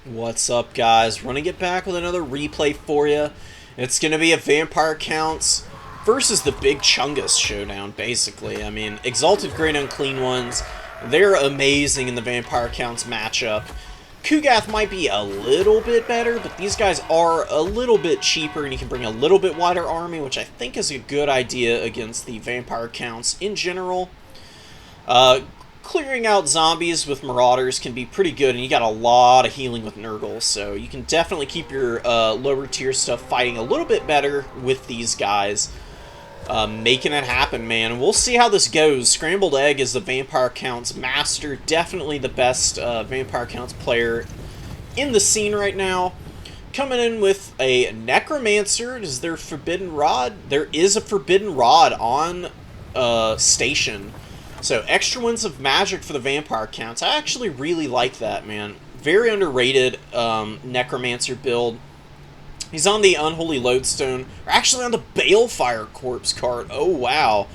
What's up, guys? Running it back with another replay for you. It's going to be a Vampire Counts versus the Big Chungus showdown, basically. I mean, Exalted Great Unclean Ones, they're amazing in the Vampire Counts matchup. Kugath might be a little bit better, but these guys are a little bit cheaper, and you can bring a little bit wider army, which I think is a good idea against the Vampire Counts in general. Clearing out zombies with Marauders can be pretty good, and you got a lot of healing with Nurgle, so you can definitely keep your lower tier stuff fighting a little bit better with these guys. Making it happen, man. We'll see how this goes. Scrambled Egg is the Vampire Counts master, definitely the best Vampire Counts player in the scene right now. Coming in with a Necromancer. Is there Forbidden Rod? There is a Forbidden Rod on station. So, extra ones of magic for the Vampire Counts. I actually really like that, man. Very underrated Necromancer build. He's on the Unholy Lodestone. Or actually on the Balefire Corpse card. Oh, wow.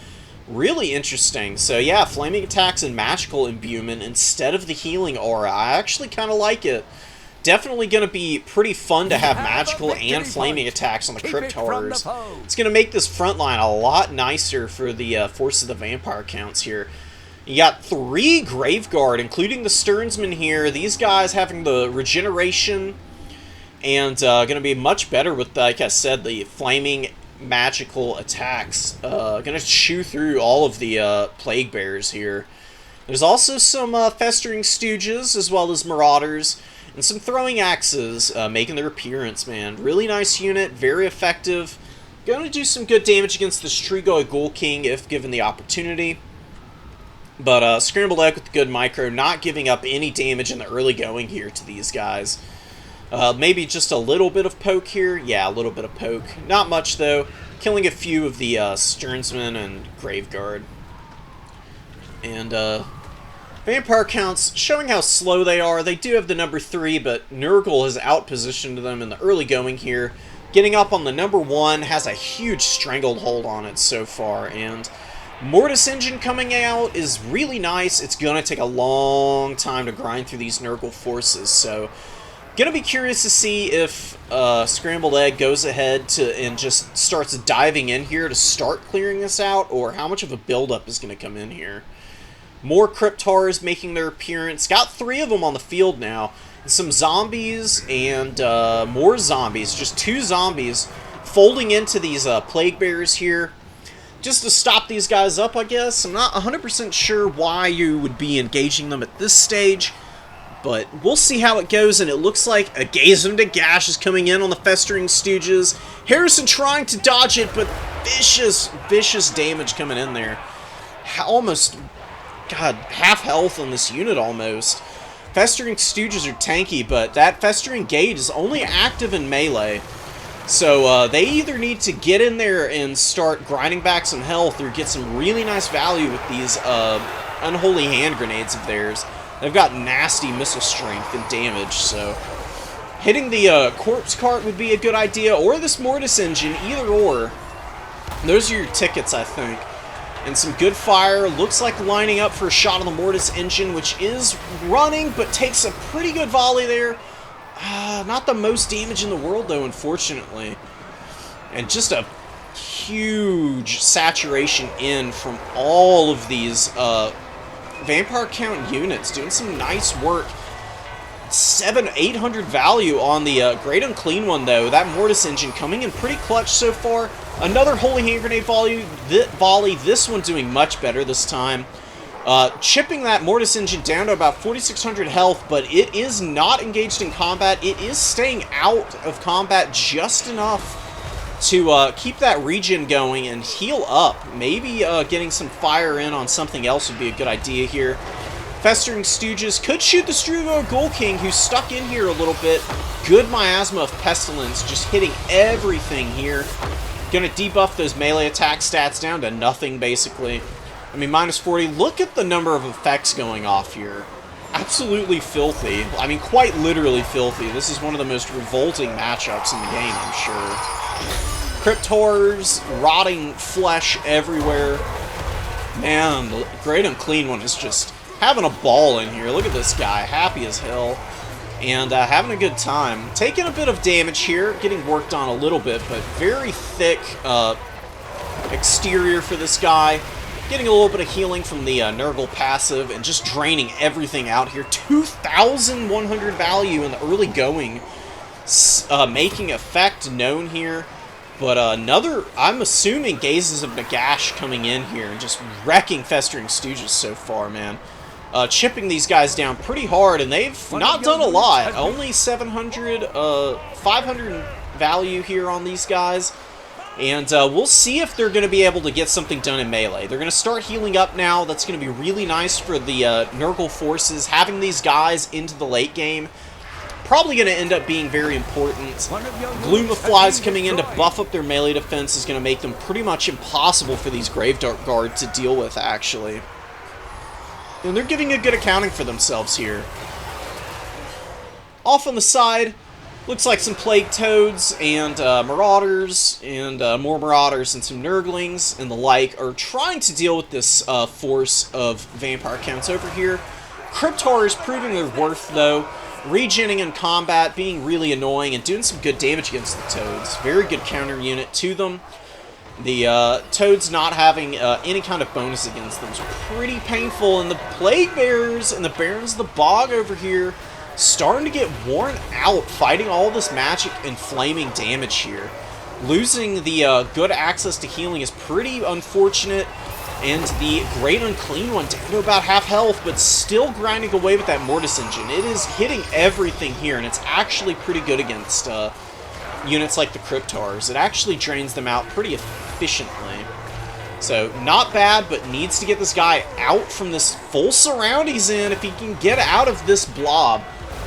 Really interesting. So, yeah, Flaming Attacks and Magical Imbuement instead of the Healing Aura. I actually kind of like it. Definitely going to be pretty fun to have magical and flaming attacks on the Crypt Horrors. It's going to make this front line a lot nicer for the Force of the Vampire Counts here. You got 3 Graveguard, including the Stearnsman here. These guys having the regeneration and going to be much better with, like I said, the flaming magical attacks. Going to chew through all of the Plague Bears here. There's also some Festering Stooges as well as Marauders. And some Throwing Axes making their appearance, man. Really nice unit, very effective. Going to do some good damage against the Strigoi Ghoul King if given the opportunity. But Scrambled Egg with good micro, not giving up any damage in the early going here to these guys. Maybe just a little bit of poke here. Yeah, a little bit of poke. Not much, though. Killing a few of the Stearnsman and Graveguard. And, Vampire Counts, showing how slow they are. They do have the number 3, but Nurgle has outpositioned them in the early going here. Getting up on the number 1 has a huge stranglehold on it so far, and Mortis Engine coming out is really nice. It's going to take a long time to grind through these Nurgle forces, so going to be curious to see if Scrambled Egg goes ahead and just starts diving in here to start clearing this out, or how much of a buildup is going to come in here. More Crypt Horrors making their appearance. Got 3 of them on the field now. Some zombies and more zombies. Just 2 zombies folding into these Plague Bears here. Just to stop these guys up, I guess. I'm not 100% sure why you would be engaging them at this stage. But we'll see how it goes, and it looks like a Gaze into Gash is coming in on the Festering Stooges. Harrison trying to dodge it, but vicious, vicious damage coming in there. Almost... God, half health on this unit almost. Festering Stooges are tanky, but that Festering Gate is only active in melee. So they either need to get in there and start grinding back some health or get some really nice value with these Unholy Hand Grenades of theirs. They've got nasty missile strength and damage, so hitting the Corpse Cart would be a good idea, or this Mortis Engine, either or. Those are your tickets, I think. And some good fire. Looks like lining up for a shot on the Mortis Engine, which is running, but takes a pretty good volley there. Not the most damage in the world, though, unfortunately. And just a huge saturation in from all of these Vampire Count units. Doing some nice work. 800 value on the Great Unclean One, though. That Mortis Engine coming in pretty clutch so far. Another Holy Hand Grenade volley. This one doing much better this time. Chipping that Mortis Engine down to about 4,600 health, but it is not engaged in combat. It is staying out of combat just enough to keep that regen going and heal up. Maybe getting some fire in on something else would be a good idea here. Festering Stooges could shoot the Strigoi Ghoul King, who's stuck in here a little bit. Good Miasma of Pestilence, just hitting everything here. Gonna debuff those melee attack stats down to nothing, basically. I mean, minus 40. Look at the number of effects going off here. Absolutely filthy. I mean, quite literally filthy. This is one of the most revolting matchups in the game, I'm sure. Crypt Horrors, rotting flesh everywhere. Man, the Great Unclean One is just having a ball in here. Look at this guy, happy as hell. and having a good time. Taking a bit of damage here, getting worked on a little bit, but very thick exterior for this guy. Getting a little bit of healing from the Nurgle passive, and just draining everything out here. 2,100 value in the early going, making effect known here. But another, I'm assuming, Gazes of Nagash coming in here and just wrecking Festering Stooges so far, man. Chipping these guys down pretty hard, and they've not done a lot. Only 700, 500 value here on these guys. And we'll see if they're going to be able to get something done in melee. They're going to start healing up now. That's going to be really nice for the Nurgle forces. Having these guys into the late game, probably going to end up being very important. Gloom of Flies coming in to buff up their melee defense is going to make them pretty much impossible for these Grave Guard to deal with, actually. And they're giving a good accounting for themselves here. Off on the side, looks like some Plague Toads and Marauders, and more Marauders and some Nurglings and the like are trying to deal with this force of Vampire Counts over here. Cryptors proving their worth, though. Regenning in combat, being really annoying, and doing some good damage against the Toads. Very good counter unit to them. The Toads not having any kind of bonus against them is pretty painful, and the Plague Bearers and the Barons of the Bog over here starting to get worn out fighting all this magic and flaming damage here. Losing the good access to healing is pretty unfortunate, and the Great Unclean One down to about half health, but still grinding away with that Mortis Engine. It is hitting everything here, and it's actually pretty good against units like the Cryptars. It actually drains them out pretty efficiently. So, not bad, but needs to get this guy out from this full surround he's in. If he can get out of this blob,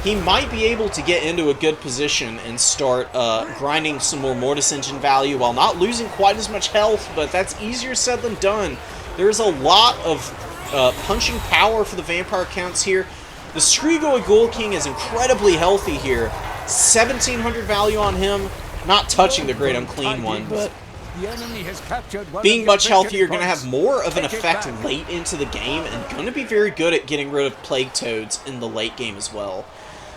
he might be able to get into a good position and start grinding some more Mortis Engine value while not losing quite as much health, but that's easier said than done. There's a lot of punching power for the Vampire Counts here. The Strigoi Ghoul King is incredibly healthy here. 1,700 value on him. Not touching the Great Unclean One, but being much healthier, you're going to have more of an effect late into the game, and going to be very good at getting rid of Plague Toads in the late game as well.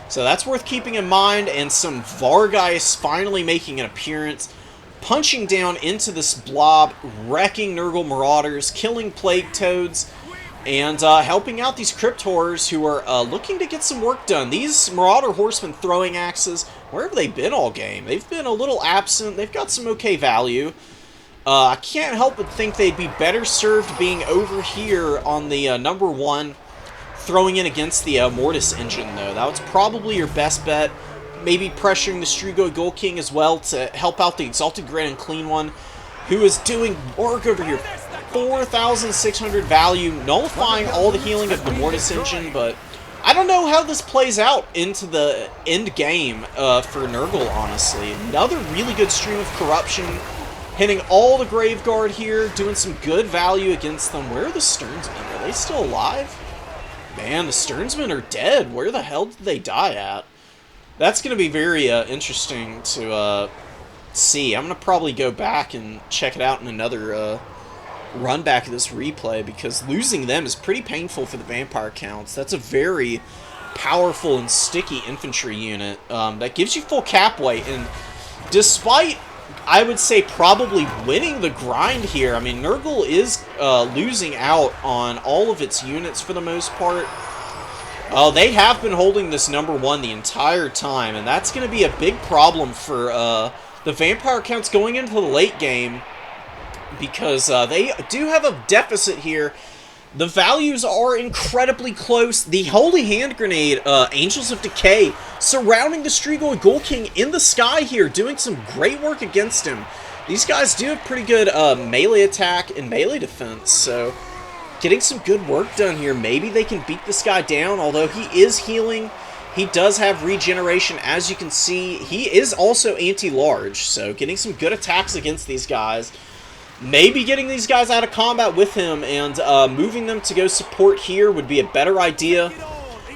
So that's worth keeping in mind, and some Vargeist finally making an appearance, punching down into this blob, wrecking Nurgle Marauders, killing Plague Toads, and helping out these Cryptors who are looking to get some work done. These Marauder Horsemen throwing axes, where have they been all game? They've been a little absent. They've got some okay value. I can't help but think they'd be better served being over here on the number 1, throwing in against the Mortis Engine, though. That was probably your best bet. Maybe pressuring the Strigoi Ghoul King as well to help out the Exalted Great Unclean One, who is doing work over here. 4,600 value, nullifying all the healing of the Mortis Engine, but I don't know how this plays out into the end game for Nurgle, honestly. Another really good stream of corruption, hitting all the Grave Guard here, doing some good value against them. Where are the Sternsmen? Are they still alive? Man, the Sternsmen are dead. Where the hell did they die at? That's going to be very interesting to see. I'm going to probably go back and check it out in another run back of this replay, because losing them is pretty painful for the Vampire Counts. That's a very powerful and sticky infantry unit that gives you full cap weight, and despite, I would say, probably winning the grind here, I mean, Nurgle is losing out on all of its units for the most part. They have been holding this number 1 the entire time, and that's going to be a big problem for the Vampire Counts going into the late game, because they do have a deficit here. The values are incredibly close. The Holy Hand Grenade, Angels of Decay, surrounding the Strigoi Ghoul King in the sky here, doing some great work against him. These guys do have pretty good melee attack and melee defense, so getting some good work done here. Maybe they can beat this guy down, although he is healing. He does have regeneration, as you can see. He is also anti-large, so getting some good attacks against these guys. Maybe getting these guys out of combat with him and moving them to go support here would be a better idea.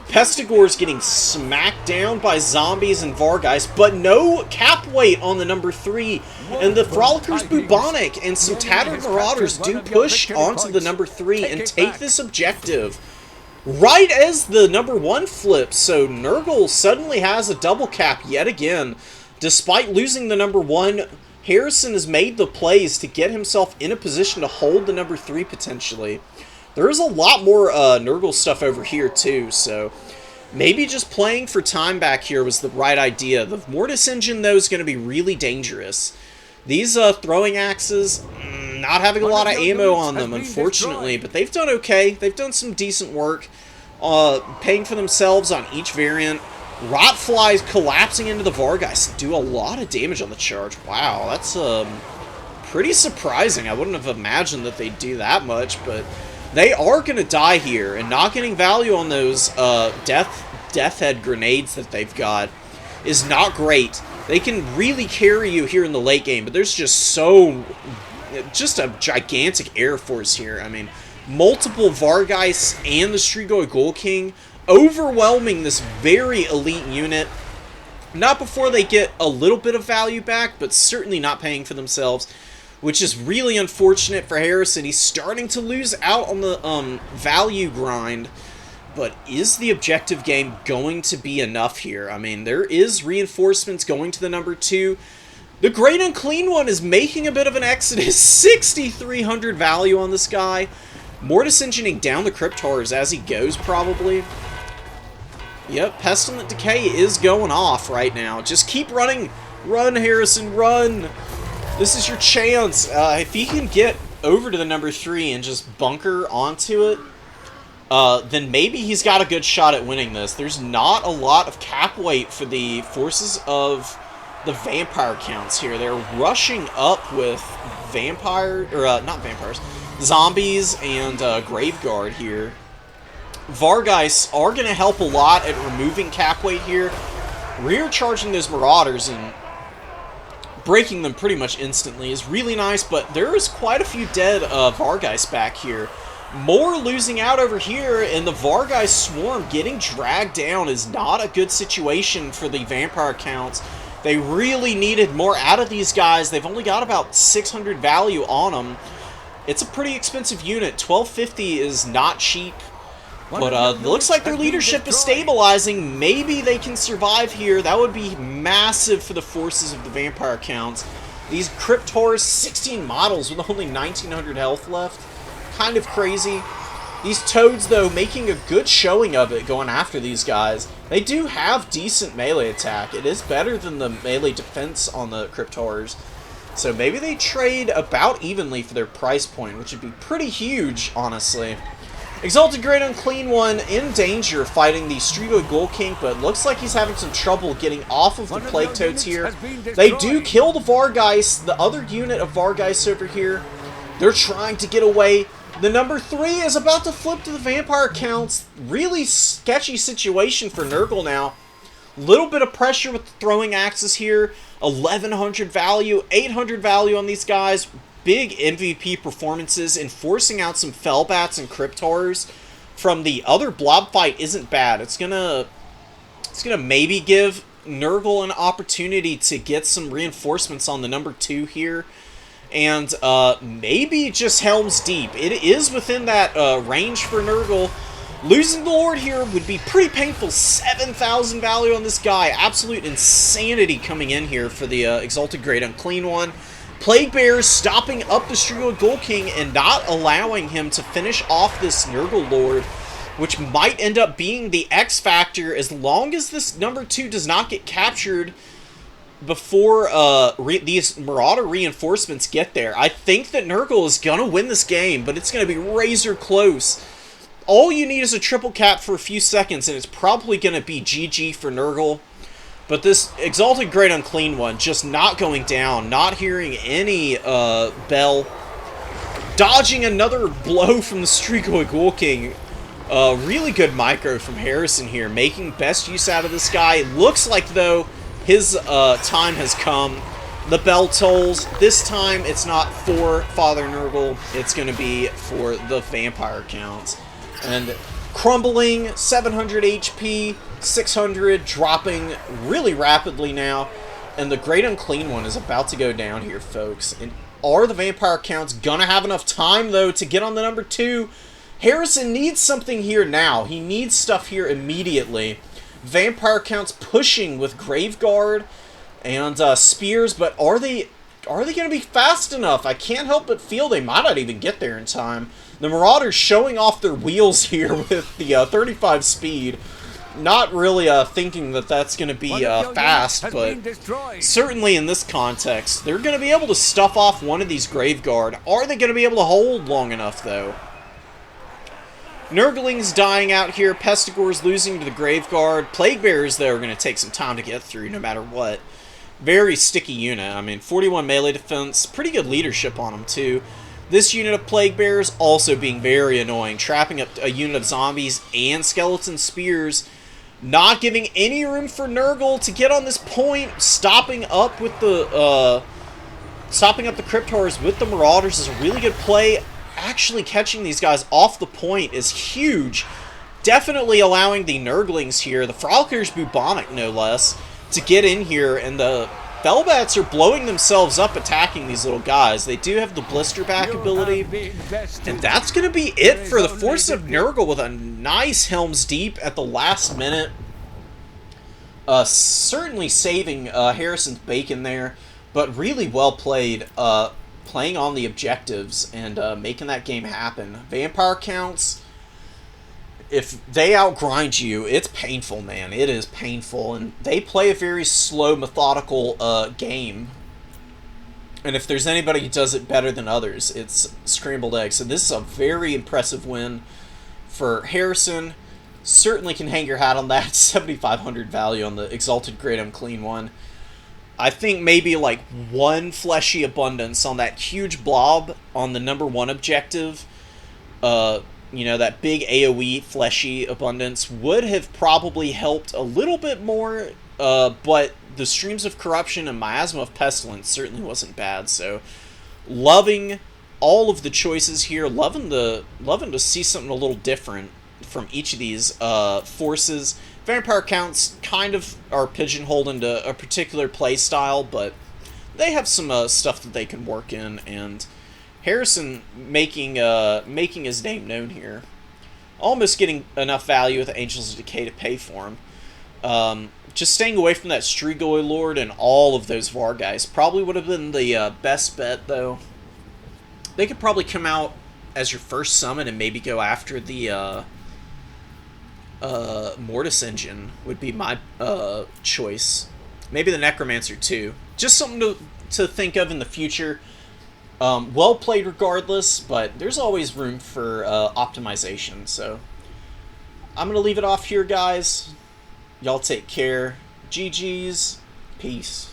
Pestigor's getting smacked down by zombies and Vargeist, but no cap weight on the number 3. And the Frolickers Bubonic and some Tattered Marauders do push onto the number 3 and take this objective. right as the number 1 flips, so Nurgle suddenly has a double cap yet again. Despite losing the number 1, Harrison has made the plays to get himself in a position to hold the number 3 potentially. There is a lot more Nurgle stuff over here too, so maybe just playing for time back here was the right idea. The Mortis engine, though, is going to be really dangerous. These throwing axes, not having a lot of ammo on them, unfortunately, but they've done okay. They've done some decent work, paying for themselves on each variant. Rotflies collapsing into the Vargeist do a lot of damage on the charge. Wow, that's pretty surprising. I wouldn't have imagined that they'd do that much, but they are going to die here, and not getting value on those death head grenades that they've got is not great. They can really carry you here in the late game, but there's just a gigantic air force here. I mean, multiple Vargeists and the Strigoi Ghoul King overwhelming this very elite unit. Not before they get a little bit of value back, but certainly not paying for themselves, which is really unfortunate for Harrison. He's starting to lose out on the value grind. But is the objective game going to be enough here? I mean, there is reinforcements going to the number 2. The Great Unclean One is making a bit of an exodus. 6,300 value on this guy. Mortis engineering down the Crypt Horrors as he goes, probably. Yep, Pestilent Decay is going off right now. Just keep running. Run, Harrison, run. This is your chance. If he can get over to the number 3 and just bunker onto it, then maybe he's got a good shot at winning this. There's not a lot of cap weight for the forces of the vampire counts here. They're rushing up with not vampires, zombies and Graveguard here. Vargeists are going to help a lot at removing cap weight here. Rear charging those Marauders and breaking them pretty much instantly is really nice, but there is quite a few dead Vargeists back here. More losing out over here, and the Vargeist swarm getting dragged down is not a good situation for the vampire counts. They really needed more out of these guys. They've only got about 600 value on them. It's a pretty expensive unit. 1250 is not cheap. But it looks like their leadership is stabilizing. Maybe they can survive here. That would be massive for the forces of the vampire counts. These Crypt Horrors, 16 models with only 1900 health left. Kind of crazy. These Toads, though, making a good showing of it going after these guys. They do have decent melee attack. It is better than the melee defense on the Crypt Horrors. So maybe they trade about evenly for their price point, which would be pretty huge, honestly. Exalted Great Unclean One in danger fighting the Strigoi Ghoul King, but looks like he's having some trouble getting off of the Plague Toads here. They do kill the Vargeist, the other unit of Vargeist over here. They're trying to get away. The number 3 is about to flip to the vampire counts. Really sketchy situation for Nurgle now. Little bit of pressure with the throwing axes here. 1100 value, 800 value on these guys. Big MVP performances and forcing out some Fellbats and Crypt Horrors from the other blob fight isn't bad. It's gonna maybe give Nurgle an opportunity to get some reinforcements on the number 2 here. And maybe just Helm's Deep. It is within that range for Nurgle. Losing the Lord here would be pretty painful. 7,000 value on this guy. Absolute insanity coming in here for the Exalted Great Unclean One. Plague Bears stopping up the Strigoi Ghoul King and not allowing him to finish off this Nurgle Lord, which might end up being the X factor as long as this number 2 does not get captured before these Marauder reinforcements get there. I think that Nurgle is going to win this game, but it's going to be razor close. All you need is a triple cap for a few seconds, and it's probably going to be GG for Nurgle. But this Exalted Great Unclean One just not going down, not hearing any bell. Dodging another blow from the Strigoi Ghoul King. Really good micro from Harrison here, making best use out of this guy. Looks like, though, his time has come. The bell tolls. This time, it's not for Father Nurgle. It's going to be for the vampire counts. And crumbling, 700 HP, 600, dropping really rapidly now. And the Great Unclean One is about to go down here, folks. And are the vampire counts going to have enough time, though, to get on the number 2? Harrison needs something here now. He needs stuff here immediately. Vampire counts pushing with Graveguard and spears, but are they going to be fast enough? I can't help but feel they might not even get there in time. The Marauders showing off their wheels here with the 35 speed. Not really thinking that that's going to be fast, but certainly in this context, they're going to be able to stuff off one of these Graveguard. Are they going to be able to hold long enough, though? Nurgling's dying out here. Pestigor's losing to the Graveguard. Plaguebearers, though, are going to take some time to get through, no matter what. Very sticky unit. I mean, 41 melee defense. Pretty good leadership on them, too. This unit of Plaguebearers also being very annoying. Trapping up a unit of zombies and skeleton spears. Not giving any room for Nurgle to get on this point. Stopping up the Crypt Horrors with the Marauders is a really good play. Actually catching these guys off the point is huge. Definitely allowing the Nurglings here, the Frolickers Bubonic no less, to get in here, and the Felbats are blowing themselves up attacking these little guys. They do have the blister back ability, and that's going to be it for the Force of Nurgle with a nice Helm's Deep at the last minute. Certainly saving Harrison's bacon there, but really well played, playing on the objectives and making that game happen. Vampire counts, if they outgrind you, it's painful, man. It is painful, and they play a very slow, methodical game. And if there's anybody who does it better than others, it's Scrambled Eggs. So this is a very impressive win for Harrison. Certainly can hang your hat on that. 7,500 value on the Exalted Great Unclean one. I think maybe like one Fleshy Abundance on that huge blob on the #1 objective. You know, that big AoE Fleshy Abundance would have probably helped a little bit more, but the Streams of Corruption and Miasma of Pestilence certainly wasn't bad. So, loving all of the choices here, loving to see something a little different from each of these forces. Vampire counts kind of are pigeonholed into a particular play style, but they have some stuff that they can work in, and Harrison making his name known here. Almost getting enough value with Angels of Decay to pay for him. Just staying away from that Strigoi Lord and all of those Var guys. Probably would have been the best bet, though. They could probably come out as your first summon and maybe go after the Mortis Engine would be my choice. Maybe the Necromancer, too. Just something to think of in the future. Well played regardless, but there's always room for optimization, so I'm going to leave it off here, guys. Y'all take care. GG's. Peace.